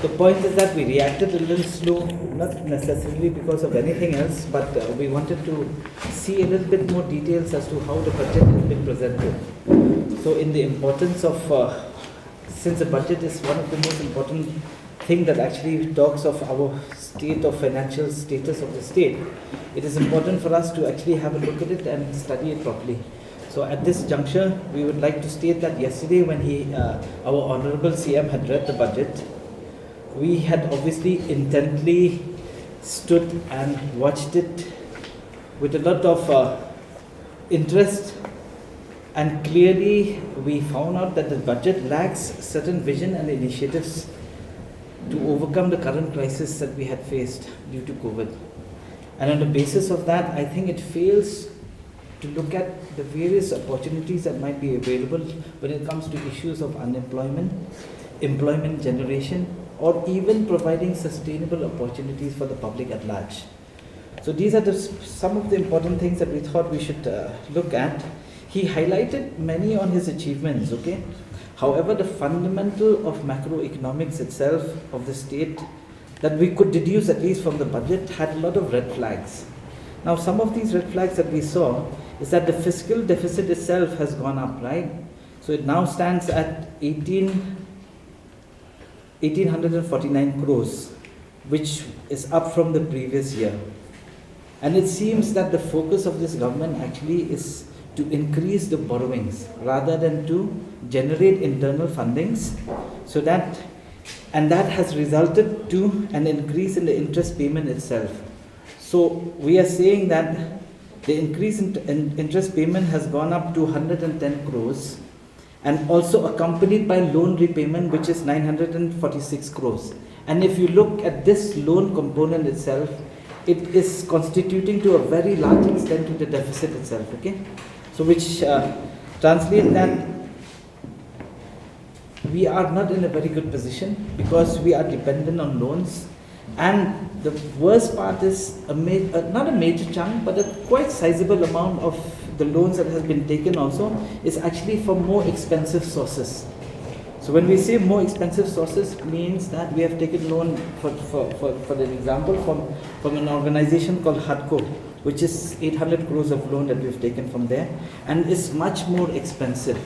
The point is that we reacted a little slow, not necessarily because of anything else, but we wanted to see a little bit more details as to how the budget has been presented. So in the importance of, since the budget is one of the most important thing that actually talks of our state of financial status of the state, it is important for us to actually have a look at it and study it properly. So at this juncture, we would like to state that yesterday when our Honorable CM had read the budget, we had obviously intently stood and watched it with a lot of interest, and clearly we found out that the budget lacks certain vision and initiatives to overcome the current crisis that we had faced due to COVID. And on the basis of that, I think it fails to look at the various opportunities that might be available when it comes to issues of unemployment, employment generation, or even providing sustainable opportunities for the public at large. So these are some of the important things that we thought we should look at. He highlighted many on his achievements, okay? However, the fundamental of macroeconomics itself of the state that we could deduce at least from the budget had a lot of red flags. Now, some of these red flags that we saw is that the fiscal deficit itself has gone up, right? So it now stands at 1,849 crores, which is up from the previous year. And it seems that the focus of this government actually is to increase the borrowings rather than to generate internal fundings, so that has resulted to an increase in the interest payment itself. So we are saying that the increase in interest payment has gone up to 110 crores and also accompanied by loan repayment, which is 946 crores. And if you look at this loan component itself, it is constituting to a very large extent to the deficit itself, okay? So which translates that we are not in a very good position because we are dependent on loans. And the worst part is, not a major chunk, but a quite sizable amount of the loans that has been taken also is actually from more expensive sources. So when we say more expensive sources, means that we have taken loan, for the example, from an organization called HUDCO, which is 800 crores of loan that we've taken from there, and is much more expensive.